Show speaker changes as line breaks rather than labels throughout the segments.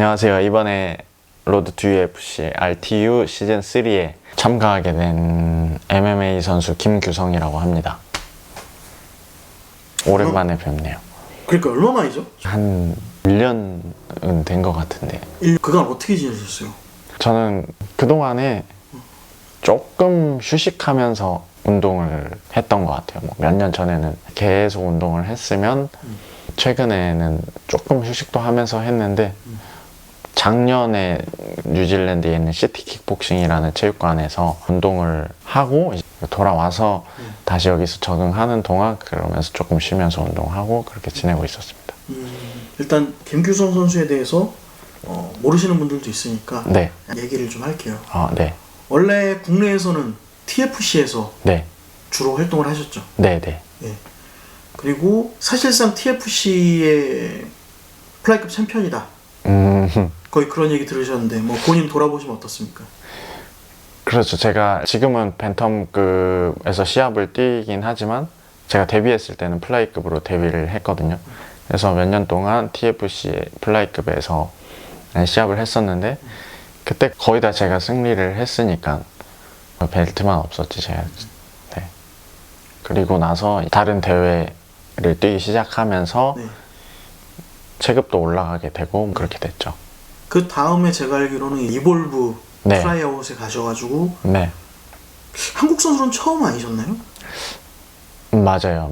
안녕하세요. 이번에 로드 투 UFC RTU 시즌 3에 참가하게 된 MMA 선수 김규성이라고 합니다. 오랜만에 뵙네요.
그러니까 얼마만이죠?
한 1년은 된 것 같은데.
그간 어떻게 지내셨어요?
저는 그동안에 조금 휴식하면서 운동을 했던 것 같아요. 몇 년 전에는 계속 운동을 했으면 최근에는 조금 휴식도 하면서 했는데 작년에 뉴질랜드에 있는 시티 킥복싱이라는 체육관에서 운동을 하고 돌아와서 다시 여기서 적응하는 동안 그러면서 조금 쉬면서 운동하고 그렇게 지내고 있었습니다.
일단 김규성 선수에 대해서 모르시는 분들도 있으니까
네.
얘기를 좀 할게요.
네.
원래 국내에서는 TFC에서
네.
주로 활동을 하셨죠.
네, 네.
예. 그리고 사실상 TFC의 플라이급 챔피언이다. 거의 그런 얘기 들으셨는데 뭐 본인 돌아보시면 어떻습니까?
그렇죠. 제가 지금은 벤텀급에서 시합을 뛰긴 하지만 제가 데뷔했을 때는 플라이급으로 데뷔를 했거든요. 그래서 몇 년 동안 TFC 플라이급에서 시합을 했었는데 그때 거의 다 제가 승리를 했으니까 벨트만 없었지 제가. 네. 그리고 나서 다른 대회를 뛰기 시작하면서
네.
체급도 올라가게 되고 그렇게 됐죠.
그 다음에 제가 알기로는 이볼브
네.
트라이아웃에 가셔가지고
네.
한국 선수는 처음 아니셨나요?
맞아요.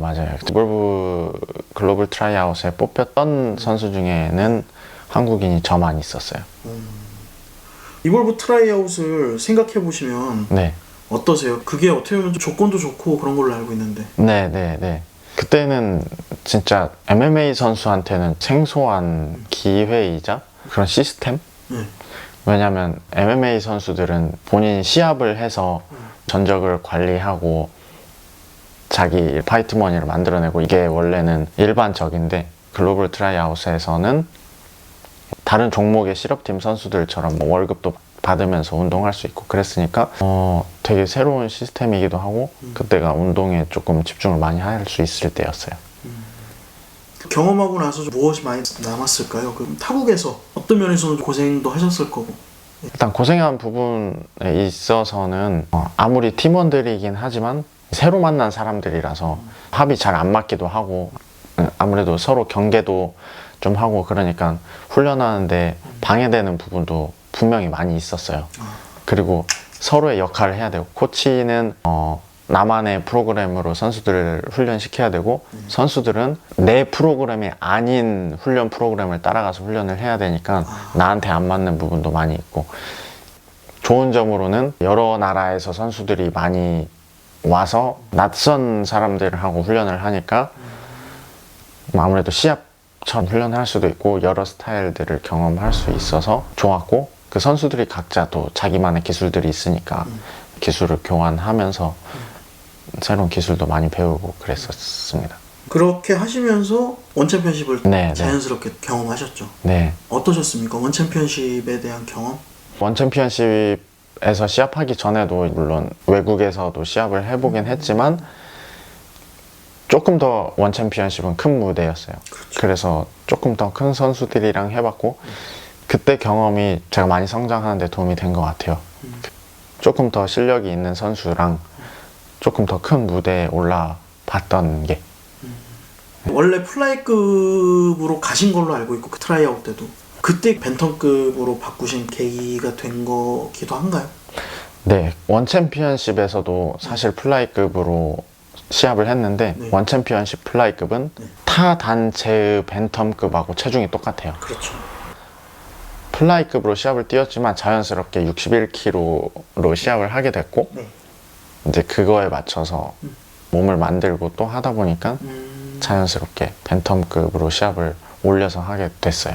볼브 글로벌 트라이아웃에 뽑혔던 선수 중에는 한국인이 저만 있었어요.
이볼브 트라이아웃을 생각해 보시면
네.
어떠세요? 그게 어떻게 보면 조건도 좋고 그런 걸로 알고 있는데.
네. 그때는 진짜 MMA 선수한테는 생소한 기회이자 그런 시스템?
네.
왜냐면 MMA 선수들은 본인이 시합을 해서 전적을 관리하고 자기 파이트 머니를 만들어내고 이게 원래는 일반적인데 글로벌 트라이아웃에서는 다른 종목의 실업팀 선수들처럼 뭐 월급도 받으면서 운동할 수 있고 그랬으니까 되게 새로운 시스템이기도 하고 그때가 운동에 조금 집중을 많이 할 수 있을 때였어요.
경험하고 나서 무엇이 많이 남았을까요? 그럼 타국에서 어떤 면에서는 고생도 하셨을 거고.
일단 고생한 부분에 있어서는 아무리 팀원들이긴 하지만 새로 만난 사람들이라서 합이 잘 안 맞기도 하고 아무래도 서로 경계도 좀 하고 그러니까 훈련하는데 방해되는 부분도 분명히 많이 있었어요. 그리고 서로의 역할을 해야 되고 코치는 나만의 프로그램으로 선수들을 훈련시켜야 되고 선수들은 내 프로그램이 아닌 훈련 프로그램을 따라가서 훈련을 해야 되니까 나한테 안 맞는 부분도 많이 있고 좋은 점으로는 여러 나라에서 선수들이 많이 와서 낯선 사람들하고 훈련을 하니까 아무래도 시합처럼 훈련을 할 수도 있고 여러 스타일들을 경험할 수 있어서 좋았고 그 선수들이 각자 또 자기만의 기술들이 있으니까 기술을 교환하면서 새로운 기술도 많이 배우고 그랬었습니다.
그렇게 하시면서 원챔피언십을
네.
자연스럽게 경험하셨죠.
네.
어떠셨습니까? 원챔피언십에 대한 경험?
원챔피언십에서 시합하기 전에도 물론 외국에서도 시합을 해보긴 했지만 조금 더 원챔피언십은 큰 무대였어요.
그렇죠.
그래서 조금 더 큰 선수들이랑 해봤고 그때 경험이 제가 많이 성장하는 데 도움이 된 것 같아요. 조금 더 실력이 있는 선수랑 조금 더 큰 무대에 올라봤던 게.
원래 플라이급으로 가신 걸로 알고 있고 그 트라이아웃 때도 그때 벤텀급으로 바꾸신 계기가 된 거기도 한가요?
네, 원챔피언십에서도 사실 플라이급으로 시합을 했는데
네.
원챔피언십 플라이급은 타 단체의 벤텀급하고 체중이 똑같아요.
그렇죠.
플라이급으로 시합을 뛰었지만 자연스럽게 61kg로 시합을 하게 됐고
네.
이제 그거에 맞춰서 몸을 만들고 또 하다 보니까 자연스럽게 벤텀급으로 시합을 올려서 하게 됐어요.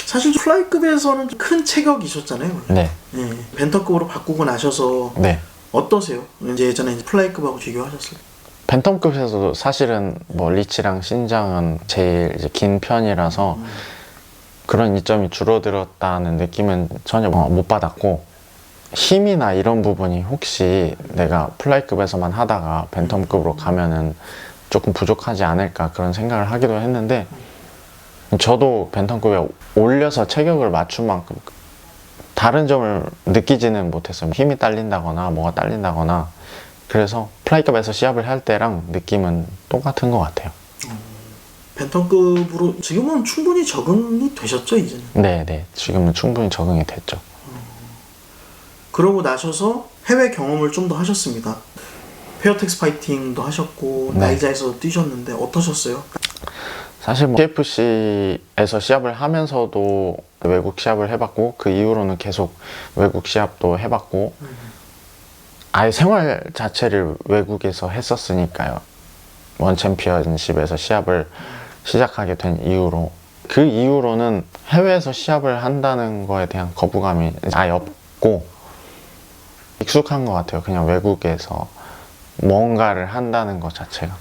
사실 플라이급에서는 큰 체격이셨잖아요. 원래.
네.
네. 벤텀급으로 바꾸고 나셔서
네.
어떠세요? 이제 예전에 플라이급하고 비교하셨을 때.
벤텀급에서도 사실은 뭐 리치랑 신장은 제일 이제 긴 편이라서 그런 이점이 줄어들었다는 느낌은 전혀 못 받았고 힘이나 이런 부분이 혹시 내가 플라이급에서만 하다가 벤텀급으로 가면은 조금 부족하지 않을까 그런 생각을 하기도 했는데 저도 벤텀급에 올려서 체격을 맞춘 만큼 다른 점을 느끼지는 못했어요. 힘이 딸린다거나 뭐가 딸린다거나. 그래서 플라이급에서 시합을 할 때랑 느낌은 똑같은 것 같아요.
벤턴급으로 지금은 충분히 적응이 되셨죠, 이제는?
네. 지금은 충분히 적응이 됐죠.
그러고 나셔서 해외 경험을 좀 더 하셨습니다. 페어텍스 파이팅도 하셨고
네.
나이자에서 뛰셨는데 어떠셨어요?
사실 뭐 TFC에서 시합을 하면서도 외국 시합을 해봤고 그 이후로는 계속 외국 시합도 해봤고 아예 생활 자체를 외국에서 했었으니까요. 원 챔피언십에서 시합을 시작하게 된 이후로 그 이후로는 해외에서 시합을 한다는 거에 대한 거부감이 아예 없고 익숙한 것 같아요. 그냥 외국에서 뭔가를 한다는 것 자체가.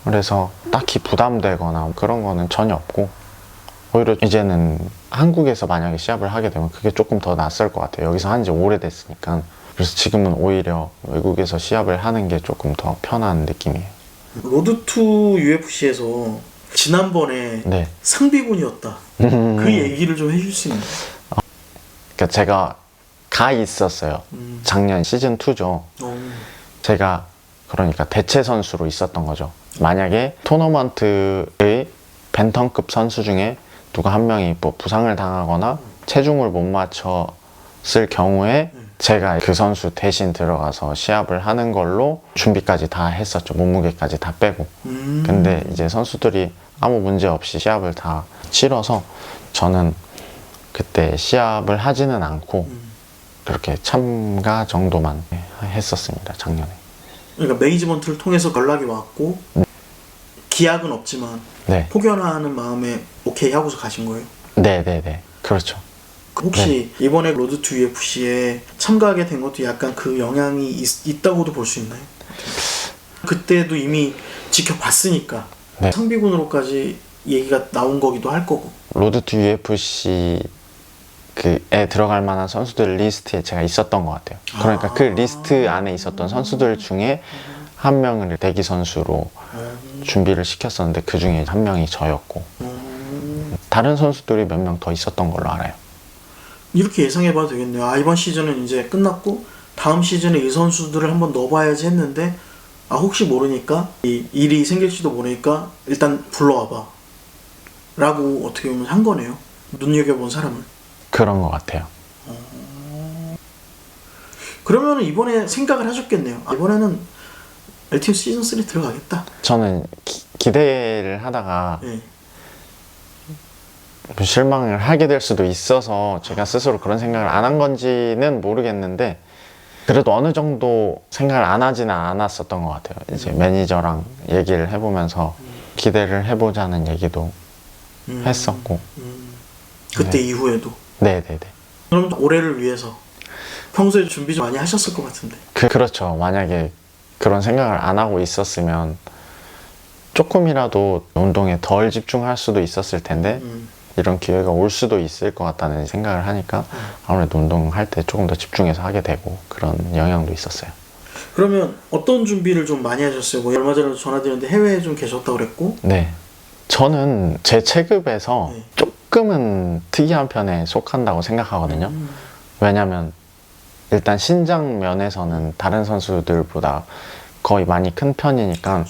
그래서 딱히 부담되거나 그런 거는 전혀 없고 오히려 이제는 한국에서 만약에 시합을 하게 되면 그게 조금 더 낯설 것 같아요. 여기서 한 지 오래됐으니까. 그래서 지금은 오히려 외국에서 시합을 하는 게 조금 더 편한 느낌이에요.
로드 투 UFC에서 지난번에
네.
상비군이었다. 그 얘기를 좀 해줄 수 있나요?
그러니까 제가 가 있었어요. 작년 시즌 2죠. 제가 그러니까 대체 선수로 있었던 거죠. 만약에 토너먼트의 벤턴급 선수 중에 누가 한 명이 뭐 부상을 당하거나 체중을 못 맞췄을 경우에 제가 그 선수 대신 들어가서 시합을 하는 걸로 준비까지 다 했었죠. 몸무게까지 다 빼고. 근데 이제 선수들이 아무 문제 없이 시합을 다 치러서 저는 그때 시합을 하지는 않고 그렇게 참가 정도만 했었습니다. 작년에.
그러니까 매니지먼트를 통해서 연락이 왔고 기약은 없지만
네.
포기하는 마음에 오케이 하고서 가신 거예요?
네. 그렇죠.
혹시 이번에 로드 투 UFC에 참가하게 된 것도 약간 그 영향이 있다고도 볼 수 있나요? 그때도 이미 지켜봤으니까
네.
상비군으로까지 얘기가 나온 거기도 할 거고.
로드 투 UFC 그에 들어갈 만한 선수들 리스트에 제가 있었던 것 같아요. 그러니까 그 리스트 안에 있었던 선수들 중에 한 명을 대기 선수로 준비를 시켰었는데 그 중에 한 명이 저였고 다른 선수들이 몇 명 더 있었던 걸로 알아요.
이렇게 예상해봐도 되겠네요. 아, 이번 시즌은 이제 끝났고 다음 시즌에 이 선수들을 한번 넣어봐야지 했는데 아, 혹시 모르니까 이 일이 생길지도 모르니까 일단 불러와봐 라고 어떻게 보면 한 거네요. 눈여겨본 사람을.
그런 것 같아요.
그러면 이번에 생각을 하셨겠네요. 아, 이번에는 LTO 시즌 3 들어가겠다.
저는 기대를 하다가
네.
실망을 하게 될 수도 있어서 제가 스스로 그런 생각을 안 한 건지는 모르겠는데 그래도 어느 정도 생각을 안 하지는 않았었던 것 같아요. 이제 매니저랑 얘기를 해보면서 기대를 해보자는 얘기도 했었고
그때
네.
이후에도.
네네네.
그럼 올해를 위해서 평소에 준비 좀 많이 하셨을 것 같은데.
그렇죠. 만약에 그런 생각을 안 하고 있었으면 조금이라도 운동에 덜 집중할 수도 있었을 텐데 이런 기회가 올 수도 있을 것 같다는 생각을 하니까 아무래도 운동할 때 조금 더 집중해서 하게 되고 그런 영향도 있었어요.
그러면 어떤 준비를 좀 많이 하셨어요? 뭐 얼마 전에도 전화드렸는데 해외에 좀 계셨다고 그랬고.
네. 저는 제 체급에서
네.
조금은 특이한 편에 속한다고 생각하거든요. 왜냐면 일단 신장 면에서는 다른 선수들보다 거의 많이 큰 편이니까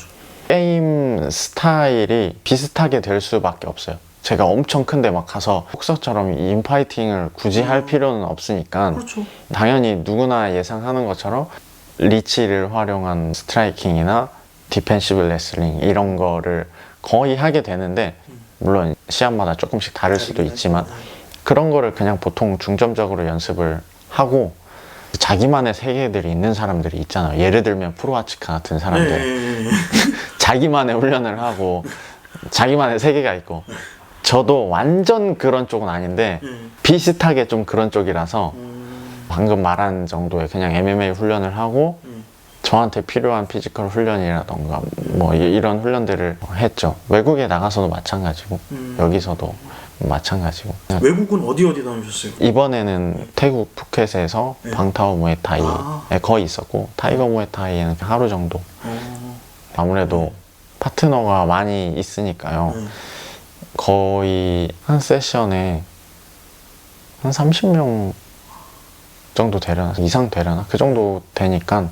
게임 스타일이 비슷하게 될 수밖에 없어요. 제가 엄청 큰데 막 가서 복서처럼 인파이팅을 굳이 할 필요는 없으니까
그렇죠.
당연히 누구나 예상하는 것처럼 리치를 활용한 스트라이킹이나 디펜시브 레슬링 이런 거를 거의 하게 되는데 물론 시합마다 조금씩 다를 수도 있지만 그런 거를 그냥 보통 중점적으로 연습을 하고 자기만의 세계들이 있는 사람들이 있잖아요. 예를 들면 프로아치카 같은 사람들 자기만의 훈련을 하고 자기만의 세계가 있고 저도 완전 그런 쪽은 아닌데 비슷하게 좀 그런 쪽이라서 방금 말한 정도의 그냥 MMA 훈련을 하고 저한테 필요한 피지컬 훈련이라던가 뭐 이런 훈련들을 했죠. 외국에 나가서도 마찬가지고 여기서도 마찬가지고.
외국은 어디 다니셨어요?
이번에는 태국 푸켓에서 방타오 무에타이에 거의 있었고 타이거 무에타이에는 하루 정도. 아무래도 파트너가 많이 있으니까요. 거의 한 세션에 한 30명 정도 되려나? 이상 되려나? 그 정도 되니까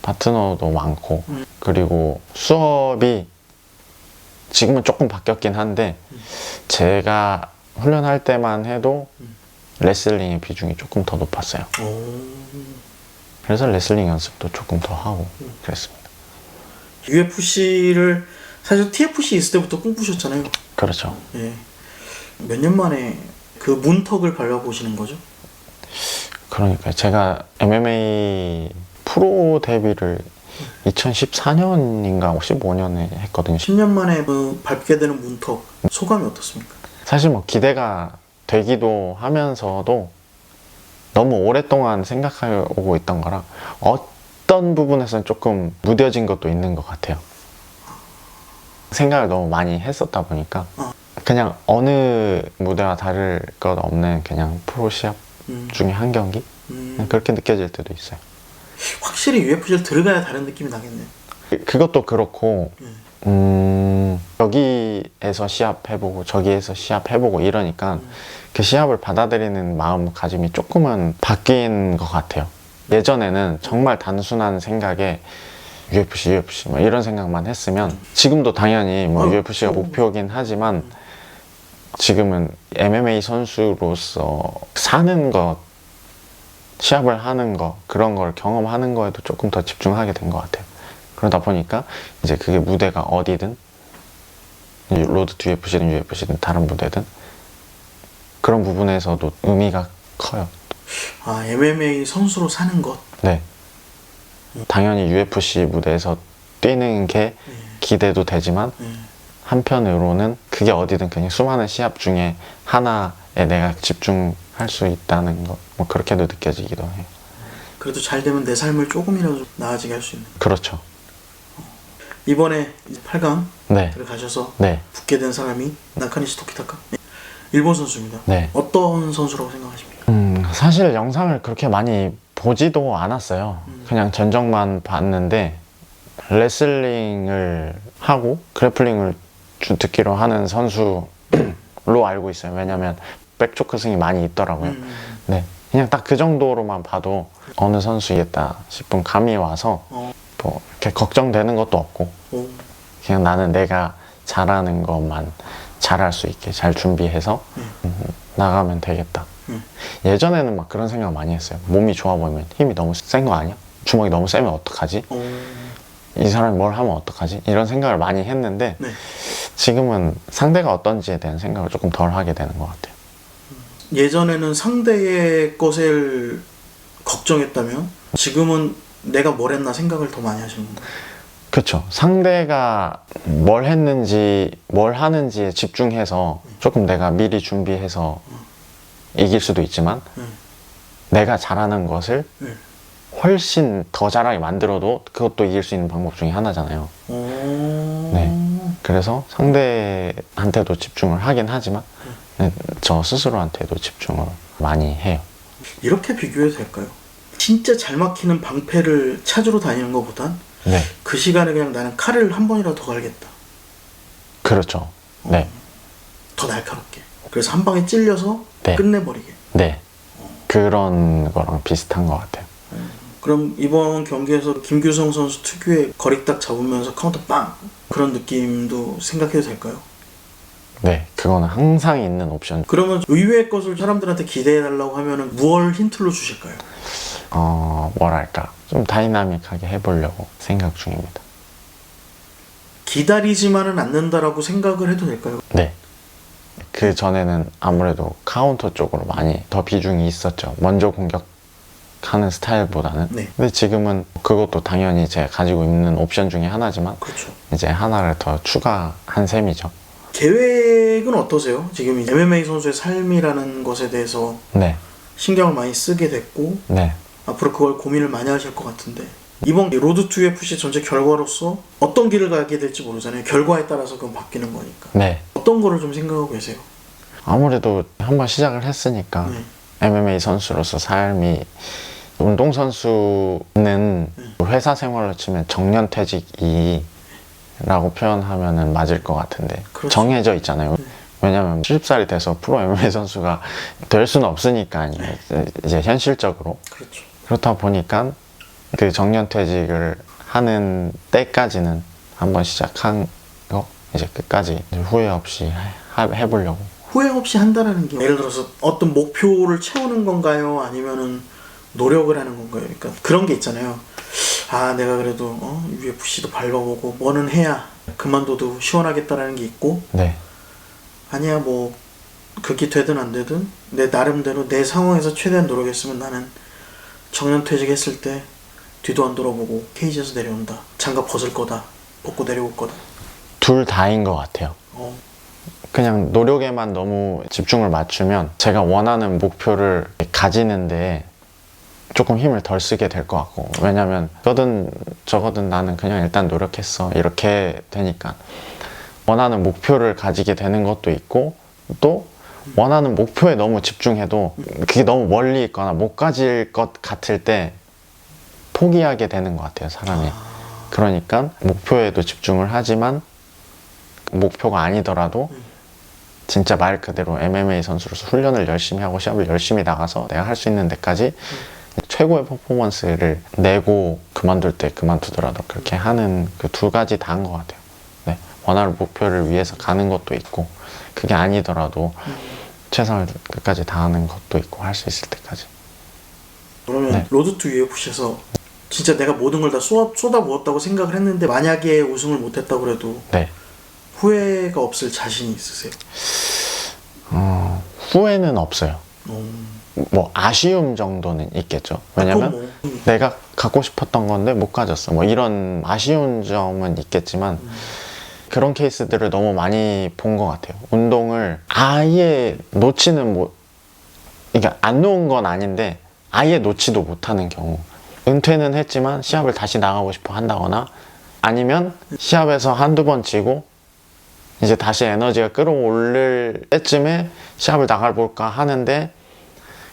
파트너도 많고 그리고 수업이 지금은 조금 바뀌었긴 한데 제가 훈련할 때만 해도 레슬링의 비중이 조금 더 높았어요. 그래서 레슬링 연습도 조금 더 하고 그랬습니다.
UFC를 사실 TFC 있을 때부터 꿈꾸셨잖아요.
그렇죠.
예. 몇 년 만에 그 문턱을 밟아보시는 거죠?
그러니까 제가 MMA 프로 데뷔를 2014년인가 15년에 했거든요.
10년 만에 그 밟게 되는 문턱 소감이 어떻습니까?
사실 뭐 기대가 되기도 하면서도 너무 오랫동안 생각하고 있던 거라 어떤 부분에서는 조금 무뎌진 것도 있는 것 같아요. 생각을 너무 많이 했었다 보니까 그냥 어느 무대와 다를 것 없는 그냥 프로 시합 중에 한 경기? 그냥 그렇게 느껴질 때도 있어요.
확실히 UFC를 들어가야 다른 느낌이 나겠네요.
그것도 그렇고 여기에서 시합해보고 저기에서 시합해보고 이러니까 그 시합을 받아들이는 마음가짐이 조금은 바뀐 것 같아요. 예전에는 정말 단순한 생각에 UFC 막 이런 생각만 했으면 지금도 당연히 뭐 UFC가 목표긴 하지만 지금은 MMA 선수로서 사는 것, 시합을 하는 것, 그런 걸 경험하는 거에도 조금 더 집중하게 된 것 같아요. 그러다 보니까 이제 그게 무대가 어디든 로드 투 UFC든 UFC든 다른 무대든 그런 부분에서도 의미가 커요.
아, MMA 선수로 사는 것.
네. 당연히 UFC 무대에서 뛰는 게 기대도 되지만 한편으로는 그게 어디든 그냥 수많은 시합 중에 하나에 내가 집중할 수 있다는 것, 뭐 그렇게도 느껴지기도 해요.
그래도 잘 되면 내 삶을 조금이라도 나아지게 할 수 있는.
그렇죠.
이번에 이제 8강
네.
들어가셔서
네.
붙게 된 사람이 나카니시 토키타카. 일본 선수입니다.
네.
어떤 선수라고 생각하십니까?
사실 영상을 그렇게 많이 보지도 않았어요. 그냥 전적만 봤는데 레슬링을 하고 그래플링을 주특기로 하는 선수로 알고 있어요. 왜냐면 백초크 승이 많이 있더라고요. 네. 그냥 딱 그 정도로만 봐도 어느 선수이겠다 싶은 감이 와서 뭐 이렇게 걱정되는 것도 없고 그냥 나는 내가 잘하는 것만 잘할 수 있게 잘 준비해서 나가면 되겠다. 예전에는 막 그런 생각 많이 했어요. 몸이 좋아 보이면 힘이 너무 센 거 아니야? 주먹이 너무 세면 어떡하지? 이 사람이 뭘 하면 어떡하지? 이런 생각을 많이 했는데
네.
지금은 상대가 어떤지에 대한 생각을 조금 덜 하게 되는 것 같아요.
예전에는 상대의 것을 걱정했다면 지금은 내가 뭘 했나 생각을 더 많이 하시는 거예요.
그렇죠. 상대가 뭘 했는지 뭘 하는지에 집중해서 조금 내가 미리 준비해서 이길 수도 있지만 내가 잘하는 것을 훨씬 더 잘하게 만들어도 그것도 이길 수 있는 방법 중에 하나잖아요. 네. 그래서 상대한테도 집중을 하긴 하지만 저 스스로한테도 집중을 많이 해요.
이렇게 비교해도 될까요? 진짜 잘 막히는 방패를 찾으러 다니는 것보단
네.
그 시간에 그냥 나는 칼을 한 번이라도 더 갈겠다.
그렇죠. 네.
더 날카롭게. 그래서 한 방에 찔려서
네.
끝내버리게.
네. 그런 거랑 비슷한 것 같아요.
그럼 이번 경기에서 김규성 선수 특유의 거리 딱 잡으면서 카운터 빵! 그런 느낌도 생각해도 될까요?
네. 그거는 항상 있는 옵션.
그러면 의외의 것을 사람들한테 기대해달라고 하면은 무얼 힌트로 주실까요?
뭐랄까. 좀 다이나믹하게 해보려고 생각 중입니다.
기다리지만은 않는다라고 생각을 해도 될까요?
네. 그 전에는 아무래도 카운터 쪽으로 많이 더 비중이 있었죠. 먼저 공격하는 스타일보다는.
네.
근데 지금은 그것도 당연히 제가 가지고 있는 옵션 중에 하나지만
그렇죠.
이제 하나를 더 추가한 셈이죠.
계획은 어떠세요? 지금 MMA 선수의 삶이라는 것에 대해서
네.
신경을 많이 쓰게 됐고
네.
앞으로 그걸 고민을 많이 하실 것 같은데 이번 로드 투 UFC 전체 결과로서 어떤 길을 가게 될지 모르잖아요. 결과에 따라서 그건 바뀌는 거니까.
네.
어떤 거를 좀 생각하고 계세요?
아무래도 한번 시작을 했으니까 MMA 선수로서 삶이 운동선수는 회사 생활로 치면 정년퇴직이 라고 표현하면은 맞을 것 같은데
그렇죠.
정해져 있잖아요. 왜냐면 70살이 돼서 프로 MMA 선수가 될 수는 없으니까 이제 현실적으로
그렇죠.
그렇다 보니까 그 정년퇴직을 하는 때까지는 한번 시작한 거 이제 끝까지 후회 없이 해보려고.
후회 없이 한다라는 게 예를 들어서 어떤 목표를 채우는 건가요? 아니면은 노력을 하는 건가요? 그러니까 그런 게 있잖아요. 아, 내가 그래도 UFC도 밟아보고 뭐는 해야 그만둬도 시원하겠다라는 게 있고,
네.
아니야 뭐 그게 되든 안 되든 내 나름대로 내 상황에서 최대한 노력했으면 나는 정년퇴직했을 때 뒤도 안 돌아보고 케이지에서 내려온다. 장갑 벗을 거다. 벗고 내려올 거다.
둘 다인 것 같아요. 그냥 노력에만 너무 집중을 맞추면 제가 원하는 목표를 가지는데 조금 힘을 덜 쓰게 될 것 같고, 왜냐면 저든 저거든 나는 그냥 일단 노력했어 이렇게 되니까 원하는 목표를 가지게 되는 것도 있고, 또 원하는 목표에 너무 집중해도 그게 너무 멀리 있거나 못 가질 것 같을 때 포기하게 되는 것 같아요, 사람이. 그러니까 목표에도 집중을 하지만 목표가 아니더라도 진짜 말 그대로 MMA 선수로서 훈련을 열심히 하고 시합을 열심히 나가서 내가 할 수 있는 데까지 최고의 퍼포먼스를 내고 그만둘 때 그만두더라도 그렇게 하는 그 두 가지 다인 것 같아요. 네. 원하는 목표를 위해서 가는 것도 있고, 그게 아니더라도 최선을 끝까지 다하는 것도 있고, 할 수 있을 때까지.
그러면
네.
로드 투 UFC에서 진짜 내가 모든 걸 다 쏟아부었다고 생각을 했는데 만약에 우승을 못했다고 그래도
네.
후회가 없을 자신이 있으세요?
후회는 없어요. 뭐 아쉬움 정도는 있겠죠. 왜냐면 내가 갖고 싶었던 건데 못 가졌어. 뭐 이런 아쉬운 점은 있겠지만 그런 케이스들을 너무 많이 본 것 같아요. 운동을 아예 놓치는 그러니까 안 놓은 건 아닌데 아예 놓지도 못하는 경우. 은퇴는 했지만 시합을 다시 나가고 싶어 한다거나, 아니면 시합에서 한두 번 지고 이제 다시 에너지가 끌어올릴 때쯤에 시합을 나가볼까 하는데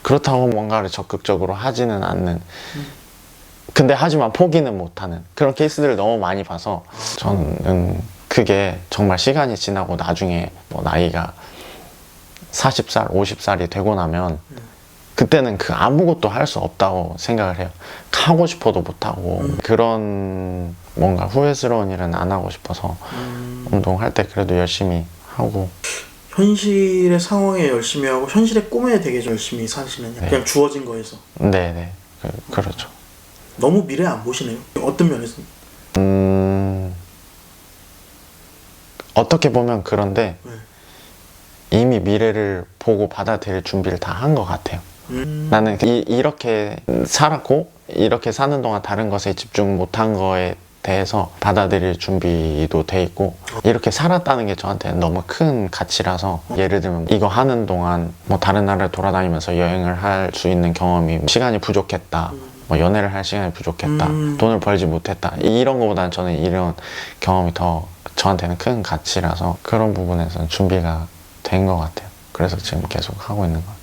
그렇다고 뭔가를 적극적으로 하지는 않는, 근데 하지만 포기는 못하는 그런 케이스들을 너무 많이 봐서 저는 그게 정말 시간이 지나고 나중에 뭐 나이가 40살, 50살이 되고 나면 그때는 그 아무것도 할 수 없다고 생각을 해요. 하고 싶어도 못하고 그런 뭔가 후회스러운 일은 안 하고 싶어서 운동할 때 그래도 열심히 하고.
현실의 상황에 열심히 하고 현실의 꿈에 되게 열심히 사시는,
네.
그냥 주어진 거에서.
네네. 그렇죠.
너무 미래 안 보시네요. 어떤 면에서?
어떻게 보면 그런데
네.
이미 미래를 보고 받아들일 준비를 다 한 것 같아요. 나는 이렇게 살았고 이렇게 사는 동안 다른 것에 집중 못한 거에 대해서 받아들일 준비도 돼 있고, 이렇게 살았다는 게 저한테는 너무 큰 가치라서, 예를 들면 이거 하는 동안 뭐 다른 나라를 돌아다니면서 여행을 할 수 있는 경험이 시간이 부족했다, 뭐 연애를 할 시간이 부족했다, 돈을 벌지 못했다, 이런 거보다는 저는 이런 경험이 더 저한테는 큰 가치라서 그런 부분에서는 준비가 된 것 같아요. 그래서 지금 계속 하고 있는 것 같아요.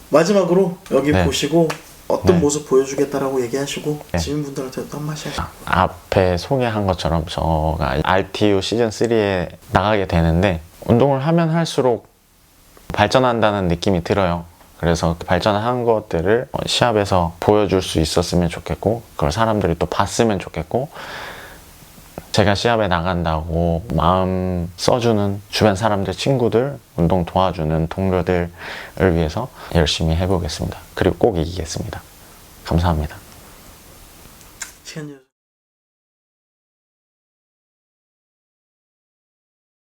마지막으로 여기
네.
보시고 어떤
네.
모습 보여주겠다라고 얘기하시고
네.
지인분들한테도 한마디 하시고.
앞에 소개한 것처럼 저가 RTU 시즌3에 나가게 되는데, 운동을 하면 할수록 발전한다는 느낌이 들어요. 그래서 발전한 것들을 시합에서 보여줄 수 있었으면 좋겠고, 그걸 사람들이 또 봤으면 좋겠고, 제가 시합에 나간다고 마음 써주는 주변 사람들, 친구들, 운동 도와주는 동료들을 위해서 열심히 해보겠습니다. 그리고 꼭 이기겠습니다. 감사합니다.
시간